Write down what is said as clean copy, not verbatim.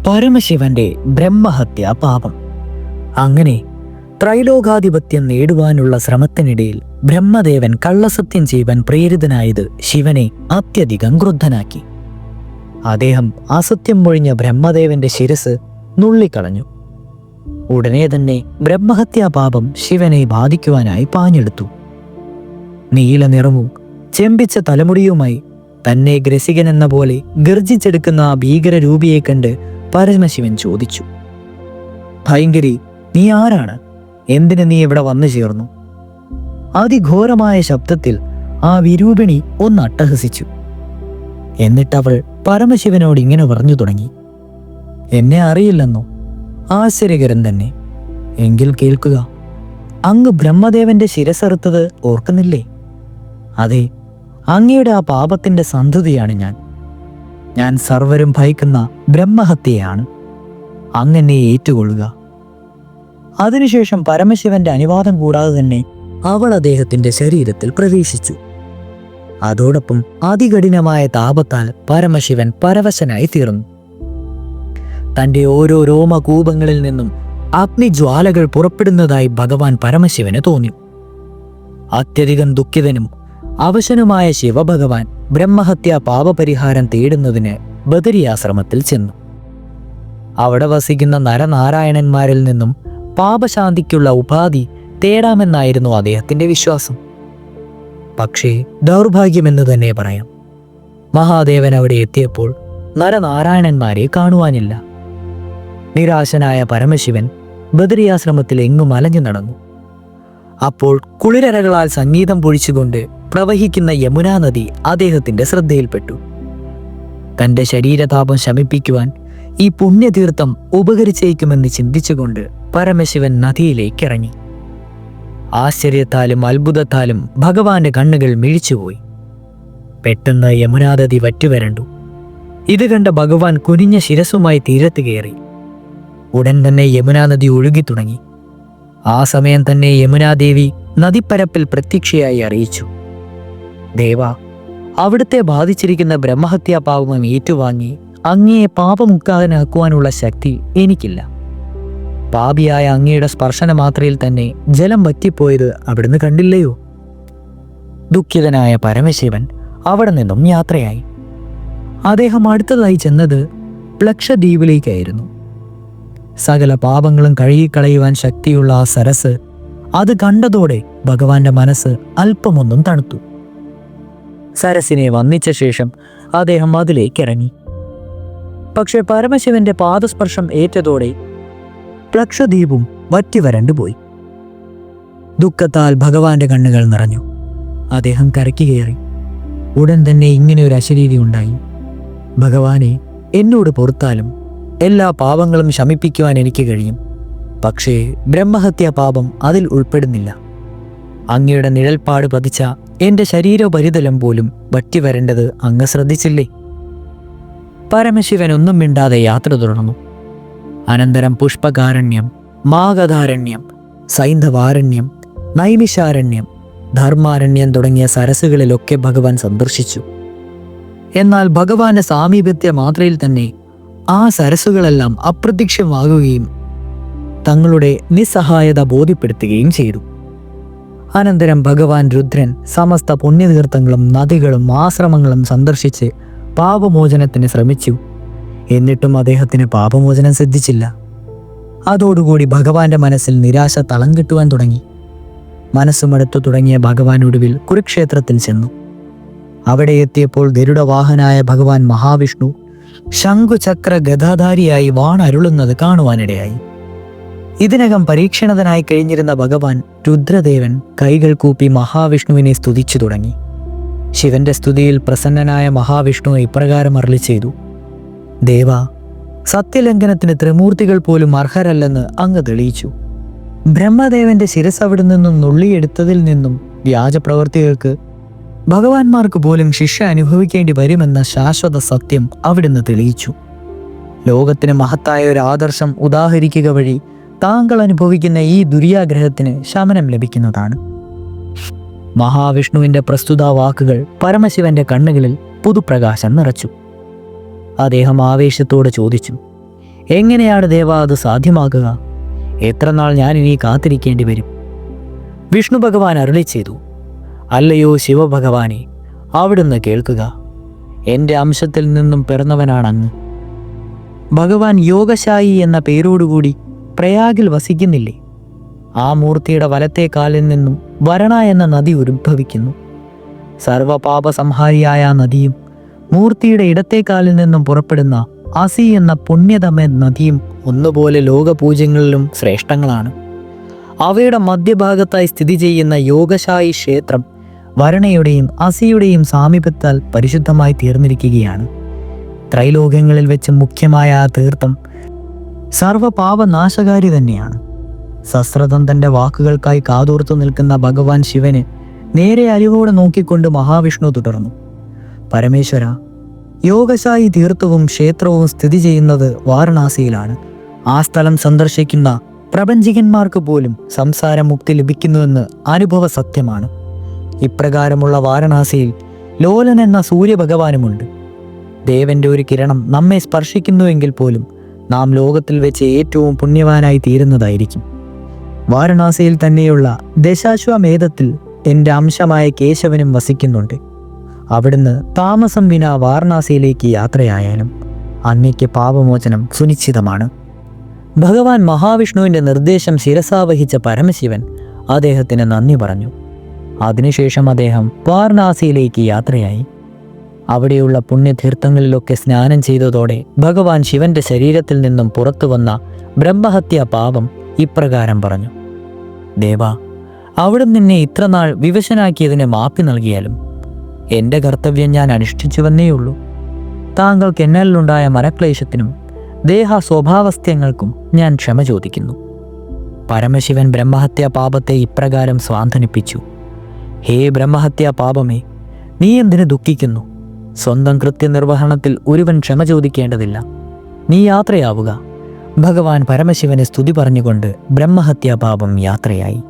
പരമശിവന്റെ ബ്രഹ്മഹത്യാ പാപം. അങ്ങനെ ത്രൈലോകാധിപത്യം നേടുവാനുള്ള ശ്രമത്തിനിടയിൽ ബ്രഹ്മദേവൻ കള്ളസത്യം ചെയ്യുവാൻ പ്രേരിതനായത് ശിവനെ അത്യധികം ക്രുദ്ധനാക്കി. അദ്ദേഹം അസത്യം മൊഴിഞ്ഞ ബ്രഹ്മദേവന്റെ ശിരസ് നുള്ളിക്കളഞ്ഞു. ഉടനെ തന്നെ ബ്രഹ്മഹത്യാ പാപം ശിവനെ ബാധിക്കുവാനായി പാഞ്ഞെടുത്തു. നീല നിറവും ചെമ്പിച്ച തലമുടിയുമായി തന്നെ ഗ്രസികനെന്ന പോലെ ഗർജിച്ചെടുക്കുന്ന ആ ഭീകരരൂപിയെ കണ്ട് പരമശിവൻ ചോദിച്ചു, ഭയങ്കരി, നീ ആരാണ്? എന്തിന് നീ ഇവിടെ വന്നു ചേർന്നു? അതിഘോരമായ ശബ്ദത്തിൽ ആ വിരൂപിണി ഒന്ന് അട്ടഹസിച്ചു. എന്നിട്ടവൾ പരമശിവനോട് ഇങ്ങനെ പറഞ്ഞു തുടങ്ങി, എന്നെ അറിയില്ലെന്നോ? ആശ്ചര്യകരം തന്നെ. എങ്കിൽ കേൾക്കുക. അങ്ങ് ബ്രഹ്മദേവന്റെ ശിരസറുത്തത് ഓർക്കുന്നില്ലേ? അതെ, അങ്ങയുടെ ആ പാപത്തിന്റെ സന്തതിയാണ് ഞാൻ സർവരും ഭയക്കുന്ന ബ്രഹ്മഹത്യയാണ്. അങ്ങനെ ഏറ്റുകൊള്ളുക. അതിനുശേഷം പരമശിവന്റെ അനുവാദം കൂടാതെ തന്നെ അവൾ അദ്ദേഹത്തിന്റെ ശരീരത്തിൽ പ്രവേശിച്ചു. അതോടൊപ്പം അതികഠിനമായ താപത്താൽ പരമശിവൻ പരവശനായി തീർന്നു. തന്റെ ഓരോ രോമകൂപങ്ങളിൽ നിന്നും അഗ്നിജ്വാലകൾ പുറപ്പെടുന്നതായി ഭഗവാൻ പരമശിവന് തോന്നി. അത്യധികം ദുഃഖിതനും അവശനുമായ ശിവഭഗവാൻ ബ്രഹ്മഹത്യാ പാപപരിഹാരം തേടുന്നതിന് ബദരിയാശ്രമത്തിൽ ചെന്നു. അവിടെ വസിക്കുന്ന നരനാരായണന്മാരിൽ നിന്നും പാപശാന്തിക്കുള്ള ഉപാധി തേടാമെന്നായിരുന്നു അദ്ദേഹത്തിന്റെ വിശ്വാസം. പക്ഷേ ദൗർഭാഗ്യമെന്ന് തന്നെ പറയാം. മഹാദേവൻ അവിടെ എത്തിയപ്പോൾ നരനാരായണന്മാരെ കാണുവാനില്ല. നിരാശനായ പരമശിവൻ ബദരിയാശ്രമത്തിൽ എങ്ങും അലഞ്ഞു നടന്നു. അപ്പോൾ കുളിരരകളാൽ സംഗീതം പൊഴിച്ചുകൊണ്ട് പ്രവഹിക്കുന്ന യമുനാ നദി അദ്ദേഹത്തിന്റെ ശ്രദ്ധയിൽപ്പെട്ടു. തന്റെ ശരീരതാപം ശമിപ്പിക്കുവാൻ ഈ പുണ്യതീർത്ഥം ഉപകരിച്ചേക്കുമെന്ന് ചിന്തിച്ചുകൊണ്ട് പരമശിവൻ നദിയിലേക്ക് ഇറങ്ങി. ആശ്ചര്യത്താലും അത്ഭുതത്താലും ഭഗവാന്റെ കണ്ണുകൾ മിഴിച്ചുപോയി. പെട്ടെന്ന് യമുനാ നദി വറ്റുവരണ്ടു. ഇത് കണ്ട ഭഗവാൻ കുനിഞ്ഞ ശിരസുമായി തീരത്ത് കയറി. ഉടൻ തന്നെ യമുനാ നദി ഒഴുകി തുടങ്ങി. ആ സമയം തന്നെ യമുനാദേവി നദിപ്പരപ്പിൽ പ്രത്യക്ഷയായി അറിയിച്ചു, ദേവ, അവിടുത്തെ ബാധിച്ചിരിക്കുന്ന ബ്രഹ്മഹത്യാ പാപം ഏറ്റുവാങ്ങി അങ്ങയെ പാപമുക്താനാക്കുവാനുള്ള ശക്തി എനിക്കില്ല. പാപിയായ അങ്ങയുടെ സ്പർശന മാത്രയിൽ തന്നെ ജലം വറ്റിപ്പോയത് അവിടുന്ന് കണ്ടില്ലയോ? ദുഃഖിതനായ പരമശിവൻ അവിടെ നിന്നും യാത്രയായി. അദ്ദേഹം അടുത്തതായി ചെന്നത് ലക്ഷദ്വീപിലേക്കായിരുന്നു. സകല പാപങ്ങളും കഴുകിക്കളയുവാൻ ശക്തിയുള്ള ആ സരസ് അത് കണ്ടതോടെ ഭഗവാന്റെ മനസ്സ് അല്പമൊന്നും തണുത്തു. സരസിനെ വന്ദിച്ച ശേഷം അദ്ദേഹം അതിലേക്ക് ഇറങ്ങി. പക്ഷെ പരമശിവന്റെ പാദസ്പർശം ഏറ്റതോടെ ലക്ഷദ്വീപും വറ്റിവരണ്ടുപോയി. ദുഃഖത്താൽ ഭഗവാന്റെ കണ്ണുകൾ നിറഞ്ഞു. അദ്ദേഹം കരയ്ക്ക് കയറി. ഉടൻ തന്നെ ഇങ്ങനെ ഒരു അശരീരി ഉണ്ടായി, ഭഗവാനെ, എന്നോട് പൊറുത്താലും എല്ലാ പാപങ്ങളും ശമിപ്പിക്കുവാൻ എനിക്ക് കഴിയും. പക്ഷേ ബ്രഹ്മഹത്യാ പാപം അതിൽ ഉൾപ്പെടുന്നില്ല. അങ്ങയുടെ നിഴൽപ്പാട് പതിച്ച എന്റെ ശരീരോപരിതലം പോലും വറ്റിവരേണ്ടത് അങ്ങ് ശ്രദ്ധിച്ചില്ലേ? പരമശിവൻ ഒന്നും മിണ്ടാതെ യാത്ര തുടർന്നു. അനന്തരം പുഷ്പകാരണ്യം, മാഗധാരണ്യം, സൈന്ധവാരണ്യം, നൈമിഷാരണ്യം, ധർമാരണ്യം തുടങ്ങിയ സരസുകളിലൊക്കെ ഭഗവാൻ സന്ദർശിച്ചു. എന്നാൽ ഭഗവാന്റെ സാമീപ്യത്തെ മാത്രയിൽ തന്നെ ആ സരസുകളെല്ലാം അപ്രത്യക്ഷമാകുകയും തങ്ങളുടെ നിസ്സഹായത ബോധ്യപ്പെടുത്തുകയും ചെയ്തു. അനന്തരം ഭഗവാൻ രുദ്രൻ സമസ്ത പുണ്യതീർത്ഥങ്ങളും നദികളും ആശ്രമങ്ങളും സന്ദർശിച്ച് പാപമോചനത്തിന് ശ്രമിച്ചു. എന്നിട്ടും അദ്ദേഹത്തിന് പാപമോചനം സിദ്ധിച്ചില്ല. അതോടുകൂടി ഭഗവാന്റെ മനസ്സിൽ നിരാശ തളം കെട്ടുവാൻ തുടങ്ങി. മനസ്സുമടുത്തു തുടങ്ങിയ ഭഗവാൻ ഒടുവിൽ കുരുക്ഷേത്രത്തിൽ ചെന്നു. അവിടെ എത്തിയപ്പോൾ ഗരുഡവാഹനായ ഭഗവാൻ മഹാവിഷ്ണു ശംഖുചക്ര ഗദാധാരിയായി വാണരുളുന്നത് കാണുവാനിടയായി. ഇതിനകം പരീക്ഷണതനായി കഴിഞ്ഞിരുന്ന ഭഗവാൻ രുദ്രദേവൻ കൈകൾ കൂപ്പി മഹാവിഷ്ണുവിനെ സ്തുതിച്ചു തുടങ്ങി. ശിവന്റെ സ്തുതിയിൽ പ്രസന്നനായ മഹാവിഷ്ണു ഇപ്രകാരം അരുളി ചെയ്തു, ദേവ, സത്യലംഘനത്തിന് ത്രിമൂർത്തികൾ പോലും അർഹരല്ലെന്ന് അങ്ങ് തെളിയിച്ചു. ബ്രഹ്മദേവന്റെ ശിരസ് അവിടെ നിന്നും നുള്ളിയെടുത്തതിൽ നിന്നും വ്യാജപ്രവർത്തികൾക്ക് ഭഗവാന്മാർക്ക് പോലും ശിക്ഷ അനുഭവിക്കേണ്ടി വരുമെന്ന ശാശ്വത സത്യം അവിടുന്ന് തെളിയിച്ചു. ലോകത്തിന് മഹത്തായ ഒരു ആദർശം ഉദാഹരിക്കുക വഴി താങ്കൾ അനുഭവിക്കുന്ന ഈ ദുര്യാഗ്രഹത്തിന് ശമനം ലഭിക്കുന്നതാണ്. മഹാവിഷ്ണുവിന്റെ പ്രസ്തുത വാക്കുകൾ പരമശിവന്റെ കണ്ണുകളിൽ പുതുപ്രകാശം നിറച്ചു. അദ്ദേഹം ആവേശത്തോടെ ചോദിച്ചു, എങ്ങനെയാണ് ദേവ അത് സാധ്യമാകുക? എത്ര നാൾ ഞാൻ ഇനി കാത്തിരിക്കേണ്ടി വരും? വിഷ്ണു ഭഗവാൻ അരുളി ചെയ്തു, അല്ലയോ ശിവഭഗവാനെ, അവിടുന്ന് കേൾക്കുക. എൻ്റെ അംശത്തിൽ നിന്നും പിറന്നവനാണങ്ങ്. ഭഗവാൻ യോഗശായി എന്ന പേരോടുകൂടി പ്രയാഗിൽ വസിക്കുന്നില്ലേ? ആ മൂർത്തിയുടെ വലത്തെ കാലിൽ നിന്നും വരണ എന്ന നദി ഉത്ഭവിക്കുന്നു. സർവപാപസംഹാരിയായ ആ നദിയും മൂർത്തിയുടെ ഇടത്തെ കാലിൽ നിന്നും പുറപ്പെടുന്ന അസി എന്ന പുണ്യതമ നദിയും ഒന്നുപോലെ ലോകപൂജ്യങ്ങളിലും ശ്രേഷ്ഠങ്ങളാണ്. അവയുടെ മധ്യഭാഗത്തായി സ്ഥിതി ചെയ്യുന്ന യോഗശായി ക്ഷേത്രം വരണയുടെയും അസിയുടെയും സാമീപ്യത്താൽ പരിശുദ്ധമായി തീർന്നിരിക്കുകയാണ്. ത്രൈലോകങ്ങളിൽ വെച്ച് മുഖ്യമായ ആ തീർത്ഥം സർവപാപനാശകാരി തന്നെയാണ്. സസ്രതന്തന്റെ വാക്കുകൾക്കായി കാതോർത്തു നിൽക്കുന്ന ഭഗവാൻ ശിവന് നേരെ അരിവോടെ നോക്കിക്കൊണ്ട് മഹാവിഷ്ണു തുടർന്നു, പരമേശ്വര, യോഗശായി തീർത്ഥവും ക്ഷേത്രവും സ്ഥിതി ചെയ്യുന്നത് വാരണാസിയിലാണ്. ആ സ്ഥലം സന്ദർശിക്കുന്ന പ്രപഞ്ചികന്മാർക്ക് പോലും സംസാരമുക്തി ലഭിക്കുന്നുവെന്ന് അനുഭവ സത്യമാണ്. ഇപ്രകാരമുള്ള വാരണാസിയിൽ ലോലൻ എന്ന സൂര്യഭഗവാനുമുണ്ട്. ദേവന്റെ ഒരു കിരണം നമ്മെ സ്പർശിക്കുന്നുവെങ്കിൽ പോലും നാം ലോകത്തിൽ വെച്ച് ഏറ്റവും പുണ്യവാനായി തീരുന്നതായിരിക്കും. വാരണാസിയിൽ തന്നെയുള്ള ദശാശ്വമേധത്തിൽ എൻ്റെ അംശമായ കേശവനും വസിക്കുന്നുണ്ട്. അവിടുന്ന് താമസം വിനാ വാരണാസിയിലേക്ക് യാത്രയായാലും അങ്ങയ്ക്ക് പാപമോചനം സുനിശ്ചിതമാണ്. ഭഗവാൻ മഹാവിഷ്ണുവിൻ്റെ നിർദ്ദേശം ശിരസാവഹിച്ച പരമശിവൻ അദ്ദേഹത്തിന് നന്ദി പറഞ്ഞു. അതിനുശേഷം അദ്ദേഹം വാരണാസിയിലേക്ക് യാത്രയായി. അവിടെയുള്ള പുണ്യതീർത്ഥങ്ങളിലൊക്കെ സ്നാനം ചെയ്തതോടെ ഭഗവാൻ ശിവന്റെ ശരീരത്തിൽ നിന്നും പുറത്തു വന്ന ബ്രഹ്മഹത്യാ പാപം ഇപ്രകാരം പറഞ്ഞു, ദേവ, അവിടെ നിന്നെ ഇത്രനാൾ വിവശനാക്കിയതിന് മാപ്പി നൽകിയാലും എൻ്റെ കർത്തവ്യം ഞാൻ അനുഷ്ഠിച്ചുവെന്നേയുള്ളൂ. താങ്കൾക്ക് എന്നിലുണ്ടായ മനക്ലേശത്തിനും ദേഹ സ്വഭാവസ്ഥ്യങ്ങൾക്കും ഞാൻ ക്ഷമ ചോദിക്കുന്നു. പരമശിവൻ ബ്രഹ്മഹത്യാ പാപത്തെ ഇപ്രകാരം സ്വാന്തനിപ്പിച്ചു, ഹേ ബ്രഹ്മഹത്യാ പാപമേ, നീ എന്തിനു ദുഃഖിക്കുന്നു? സ്വന്തം കൃത്യനിർവഹണത്തിൽ ഒരുവൻ ക്ഷമ ചോദിക്കേണ്ടതില്ല. നീ യാത്രയാവുക. ഭഗവാൻ പരമശിവനെ സ്തുതി പറഞ്ഞുകൊണ്ട് ബ്രഹ്മഹത്യാ പാപം യാത്രയായി.